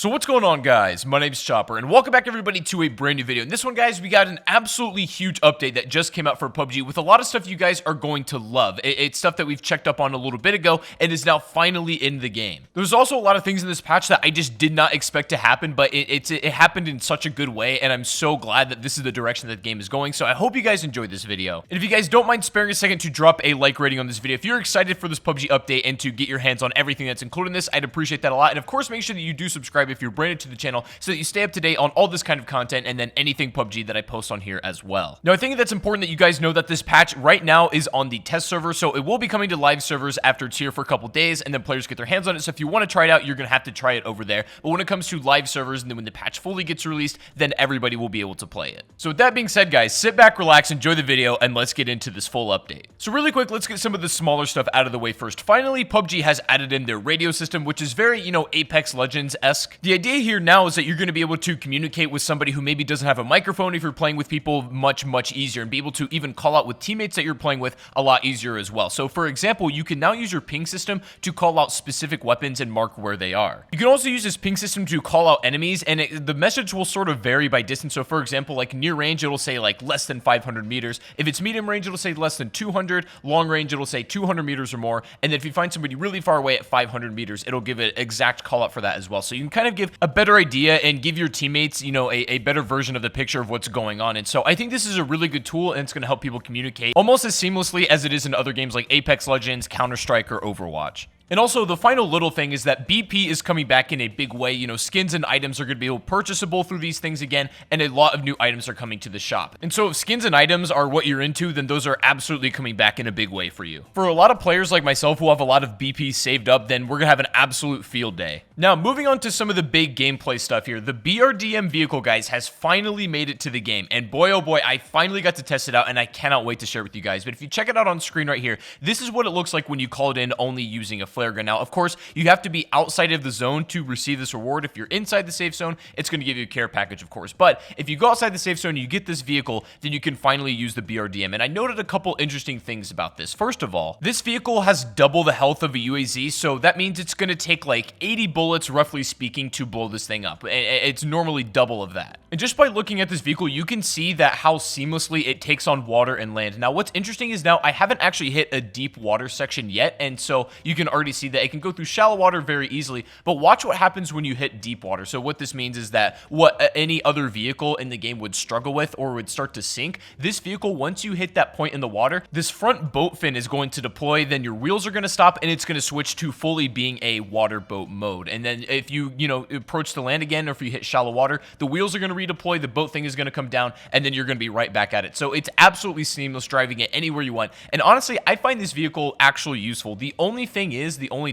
So what's going on, guys? My name's Chopper, and welcome back everybody to a brand new video. In this one, guys, we got an absolutely huge update that just came out for PUBG with a lot of stuff you guys are going to love. It's stuff that we've checked up on a little bit ago and is now finally in the game. There's also a lot of things in this patch that I just did not expect to happen, but it happened in such a good way, and I'm so glad that this is the direction that the game is going. So I hope you guys enjoyed this video. And if you guys don't mind sparing a second to drop a like rating on this video, if you're excited for this PUBG update and to get your hands on everything that's included in this, I'd appreciate that a lot. And of course, make sure that you do subscribe if you're brand new to the channel so that you stay up to date on all this kind of content and then anything PUBG that I post on here as well. Now, I think that's important that you guys know that this patch right now is on the test server, so it will be coming to live servers after it's here for a couple days and then players get their hands on it. So if you want to try it out, you're going to have to try it over there. But when it comes to live servers and then when the patch fully gets released, then everybody will be able to play it. So with that being said, guys, sit back, relax, enjoy the video, and let's get into this full update. So really quick, let's get some of the smaller stuff out of the way first. Finally, PUBG has added in their radio system, which is very, Apex Legends-esque. The idea here now is that you're going to be able to communicate with somebody who maybe doesn't have a microphone if you're playing with people much easier, and be able to even call out with teammates that you're playing with a lot easier as well. So for example, you can now use your ping system to call out specific weapons and mark where they are. You can also use this ping system to call out enemies, and the message will sort of vary by distance. So for example, like near range, it'll say like less than 500 meters. If it's medium range, it'll say less than 200. Long range, it'll say 200 meters or more. And then if you find somebody really far away at 500 meters, it'll give an exact call out for that as well. So you can kind of give a better idea and give your teammates, a better version of the picture of what's going on. And so I think this is a really good tool, and it's going to help people communicate almost as seamlessly as it is in other games like Apex Legends, Counter-Strike, or Overwatch. And also, the final little thing is that BP is coming back in a big way. Skins and items are going to be purchasable through these things again, and a lot of new items are coming to the shop. And so if skins and items are what you're into, then those are absolutely coming back in a big way for you. For a lot of players like myself who have a lot of BP saved up, then we're going to have an absolute field day. Now, moving on to some of the big gameplay stuff here. The BRDM Vehicle, guys, has finally made it to the game. And boy, oh boy, I finally got to test it out, and I cannot wait to share it with you guys. But if you check it out on screen right here, this is what it looks like when you call it in only using a flare gun. Now, of course, you have to be outside of the zone to receive this reward. If you're inside the safe zone, it's going to give you a care package, of course. But if you go outside the safe zone and you get this vehicle, then you can finally use the BRDM. And I noted a couple interesting things about this. First of all, this vehicle has double the health of a UAZ, so that means it's going to take like 80 bullets, roughly speaking, to blow this thing up. It's normally double of that. And just by looking at this vehicle, you can see that how seamlessly it takes on water and land. Now, what's interesting is now I haven't actually hit a deep water section yet, and so you can already see that it can go through shallow water very easily, but watch what happens when you hit deep water. So what this means is that what any other vehicle in the game would struggle with or would start to sink, this vehicle, once you hit that point in the water, this front boat fin is going to deploy, then your wheels are going to stop, and it's going to switch to fully being a water boat mode. And then if you, approach the land again, or if you hit shallow water, the wheels are going to redeploy, the boat thing is going to come down, and then you're going to be right back at it. So it's absolutely seamless driving it anywhere you want. And honestly, I find this vehicle actually useful. The only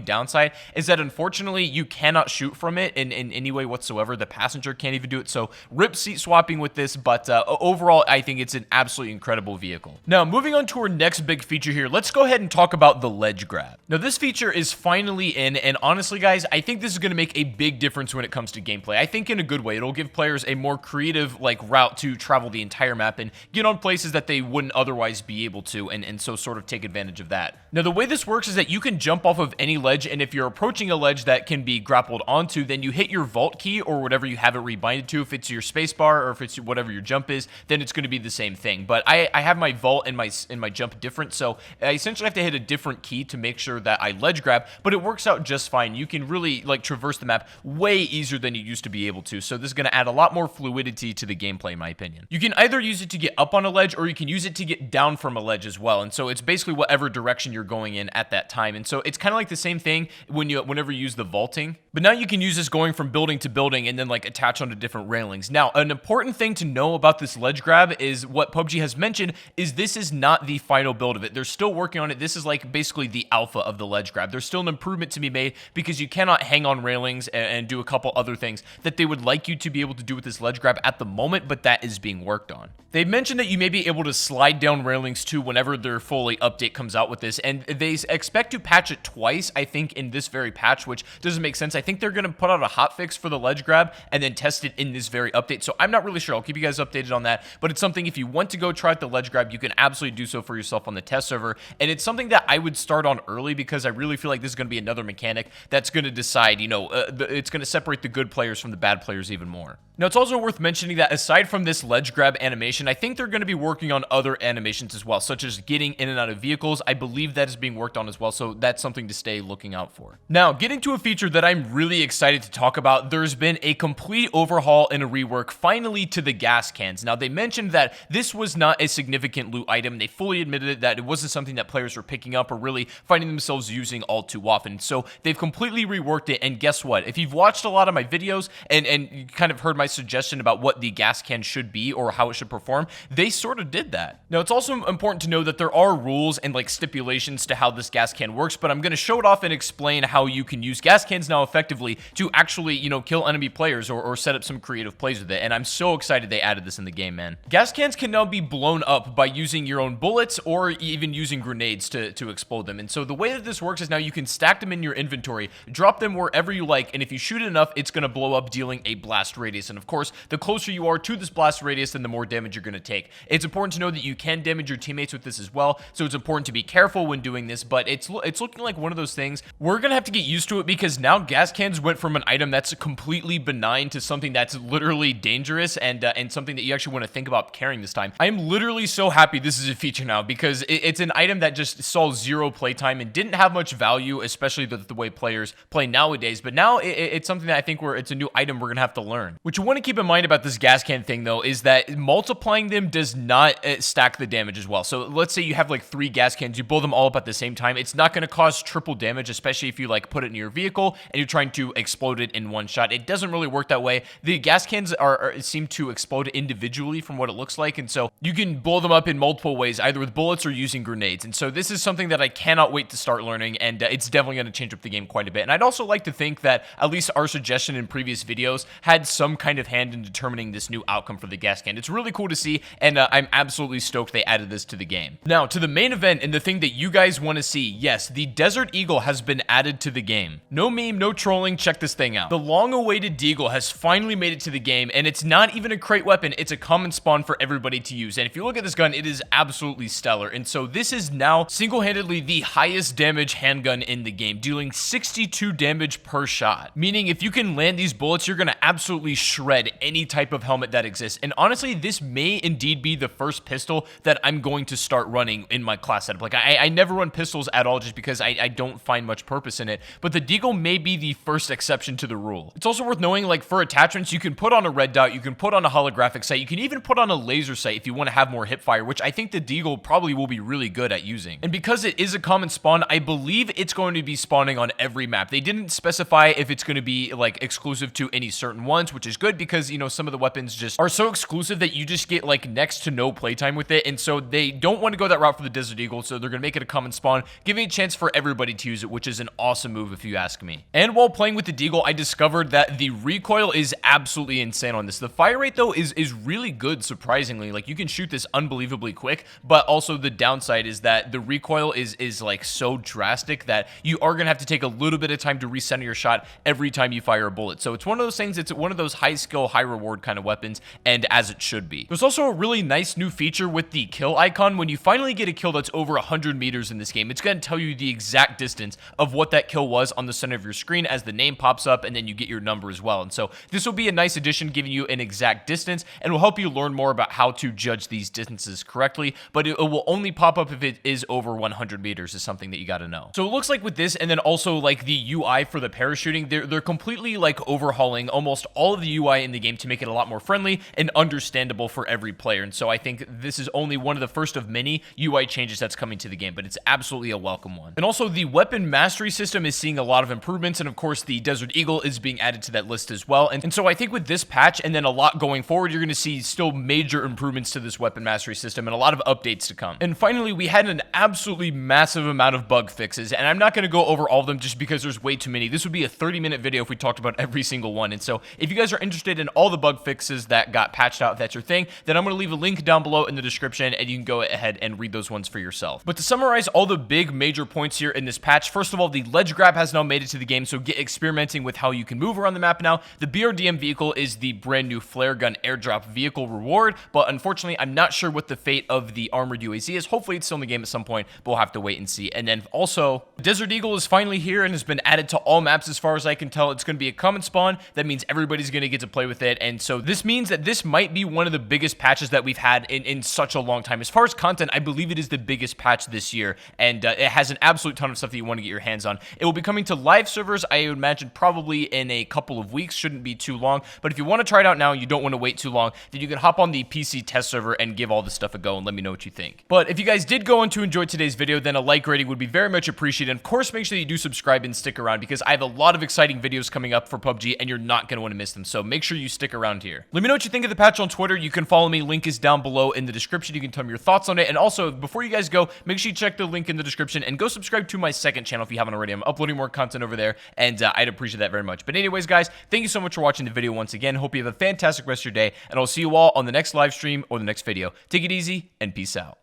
downside is that unfortunately you cannot shoot from it in any way whatsoever. The passenger can't even do it. So rip seat swapping with this, but overall I think it's an absolutely incredible vehicle. Now, moving on to our next big feature here, let's go ahead and talk about the ledge grab. Now, this feature is finally in, and honestly guys, I think this is going to make a big difference when it comes to gameplay. I think in a good way. It'll give players a more creative route to travel the entire map and get on places that they wouldn't otherwise be able to, and so sort of take advantage of that. Now, the way this works is that you can jump off of any ledge, and if you're approaching a ledge that can be grappled onto, then you hit your vault key or whatever you have it rebinded to. If it's your space bar or if it's whatever your jump is, then it's going to be the same thing. But I have my vault and my jump different, so I essentially have to hit a different key to make sure that I ledge grab, but it works out just fine. You can really traverse the map way easier than you used to be able to, so this is going to add a lot more fluidity to the gameplay, in my opinion. You can either use it to get up on a ledge, or you can use it to get down from a ledge as well, and so it's basically whatever direction you're going in at that time. And so it's kind of like the same thing whenever you use the vaulting, but now you can use this going from building to building and then attach onto different railings. Now, an important thing to know about this ledge grab is what PUBG has mentioned is this is not the final build of it. They're still working on it. This is basically the alpha of the ledge grab. There's still an improvement to be made because you cannot hang on railings and do a couple other things that they would like you to be able to do with this ledge ledge grab at the moment, but that is being worked on. They mentioned that you may be able to slide down railings too whenever their fully update comes out with this, and they expect to patch it twice, I think, in this very patch, which doesn't make sense. I think they're going to put out a hotfix for the ledge grab and then test it in this very update, so I'm not really sure. I'll keep you guys updated on that, but it's something if you want to go try out the ledge grab, you can absolutely do so for yourself on the test server, and it's something that I would start on early because I really feel like this is going to be another mechanic that's going to decide, it's going to separate the good players from the bad players even more. Now, it's also worth mentioning that aside from this ledge grab animation, I think they're going to be working on other animations as well, such as getting in and out of vehicles. I believe that is being worked on as well, so that's something to stay looking out for. Now, getting to a feature that I'm really excited to talk about, there's been a complete overhaul and a rework finally to the gas cans. Now, they mentioned that this was not a significant loot item. They fully admitted that it wasn't something that players were picking up or really finding themselves using all too often. So they've completely reworked it, and guess what? If you've watched a lot of my videos and you kind of heard my suggestion about what the gas can should be or how it should perform, they sort of did that. Now, it's also important to know that there are rules and like stipulations to how this gas can works, but I'm going to show it off and explain how you can use gas cans now effectively to actually, kill enemy players or set up some creative plays with it, and I'm so excited they added this in the game, man. Gas cans can now be blown up by using your own bullets or even using grenades to explode them, and so the way that this works is now you can stack them in your inventory, drop them wherever you like, and if you shoot enough, it's going to blow up, dealing a blast radius, and of course, the closer you are to this blast radius, then the more damage you're going to take. It's important to know that you can damage your teammates with this as well, so it's important to be careful when doing this, but it's looking like one of those things we're going to have to get used to it, because now gas cans went from an item that's completely benign to something that's literally dangerous and something that you actually want to think about carrying this time. I'm literally so happy this is a feature now, because it's an item that just saw zero playtime and didn't have much value, especially the way players play nowadays, but now it's something that I think it's a new item we're going to have to learn. What you want to keep in mind about this gas can thing, though, is that multiplying them does not stack the damage as well. So let's say you have like 3 gas cans, you blow them all up at the same time, it's not going to cause triple damage, especially if you like put it in your vehicle and you're trying to explode it in one shot. It doesn't really work that way. The gas cans seem to explode individually from what it looks like, and so you can blow them up in multiple ways, either with bullets or using grenades, and so this is something that I cannot wait to start learning, and it's definitely going to change up the game quite a bit. And I'd also like to think that at least our suggestion in previous videos had some kind of hand in determining this new outcome for the gas can. It's really cool to see, and I'm absolutely stoked they added this to the game. Now, to the main event and the thing that you guys want to see. Yes, the Desert Eagle has been added to the game. No meme, no trolling, check this thing out. The long-awaited deagle has finally made it to the game, and it's not even a crate weapon, it's a common spawn for everybody to use. And if you look at this gun, it is absolutely stellar, and so this is now single-handedly the highest damage handgun in the game, dealing 62 damage per shot, meaning if you can land these bullets, you're gonna absolutely shred any type of helmet that exists. And honestly, this may indeed be the first pistol that I'm going to start running in my class setup. Like, I never run pistols at all just because I don't find much purpose in it, but the deagle may be the first exception to the rule. It's also worth knowing, like, for attachments, you can put on a red dot, you can put on a holographic sight, you can even put on a laser sight if you want to have more hip fire, which I think the deagle probably will be really good at using. And because it is a common spawn, I believe it's going to be spawning on every map. They didn't specify if it's going to be like exclusive to any certain ones, which is good because, some of the weapons just are so exclusive that you just get like next to no playtime with it, and so they don't want to go that route for the Desert Eagle, so they're going to make it a common spawn, giving a chance for everybody to use it, which is an awesome move if you ask me. And while playing with the deagle, I discovered that the recoil is absolutely insane on this. The fire rate, though, is really good, surprisingly. Like, you can shoot this unbelievably quick, but also the downside is that the recoil is like so drastic that you are going to have to take a little bit of time to recenter your shot every time you fire a bullet. So it's one of those things, it's one of those high skill, high reward kind of weapons, and as it should be. There's also a really nice new feature with the kill icon. When you finally get a kill that's over 100 meters in this game, it's going to tell you the exact distance of what that kill was on the center of your screen as the name pops up, and then you get your number as well. And so this will be a nice addition, giving you an exact distance, and will help you learn more about how to judge these distances correctly, but it will only pop up if it is over 100 meters is something that you got to know. So it looks like with this, and then also like the UI for the parachuting, they're completely like overhauling almost all of the UI in the game to make it a lot more friendly and understandable for every player. And so I think this is only one of the first of many UI changes that's coming to the game, but it's absolutely a welcome one. And also the weapon mastery system is seeing a lot of improvements, and of course the Desert Eagle is being added to that list as well. And so I think with this patch and then a lot going forward, you're going to see still major improvements to this weapon mastery system and a lot of updates to come. And finally, we had an absolutely massive amount of bug fixes, and I'm not going to go over all of them just because there's way too many. This would be a 30-minute video if we talked about every single one. And so if you guys are interested in all the bug fixes that got patched out, if that's your thing, then I'm going to leave a link down below in the description, and you can go ahead and read those ones for yourself. But to summarize all the big major points here in this patch, first of all, the ledge grab has now made it to the game, so get experimenting with how you can move around the map now. The BRDM vehicle is the brand new flare gun airdrop vehicle reward, but unfortunately, I'm not sure what the fate of the armored UAZ is. Hopefully, it's still in the game at some point, but we'll have to wait and see. And then also, Desert Eagle is finally here and has been added to all maps as far as I can tell. It's going to be a common spawn. That means everybody's going to get to play with it, and so this means that this might be one of the biggest patches that we've had in such a long time. As far as content, I believe it is the biggest patch this year, and it has an absolute ton of stuff that you want to get your hands on. It will be coming to live servers, I would imagine, probably in a couple of weeks. Shouldn't be too long, but if you want to try it out now and you don't want to wait too long, then you can hop on the PC test server and give all this stuff a go and let me know what you think. But if you guys did go on to enjoy today's video, then a like rating would be very much appreciated. Of course, make sure that you do subscribe and stick around, because I have a lot of exciting videos coming up for PUBG, and you're not going to want to miss them, so make sure you stick around here. Let me know what you think of the patch on Twitter. You can follow me. Link is down below in the description. You can tell me your thoughts on it, and also, before you guys go, make sure you check the link in the description and go subscribe to my second channel if you haven't already. I'm uploading more content over there, and I'd appreciate that very much. But anyways, guys, thank you so much for watching the video once again. Hope you have a fantastic rest of your day, and I'll see you all on the next live stream or the next video. Take it easy, and peace out.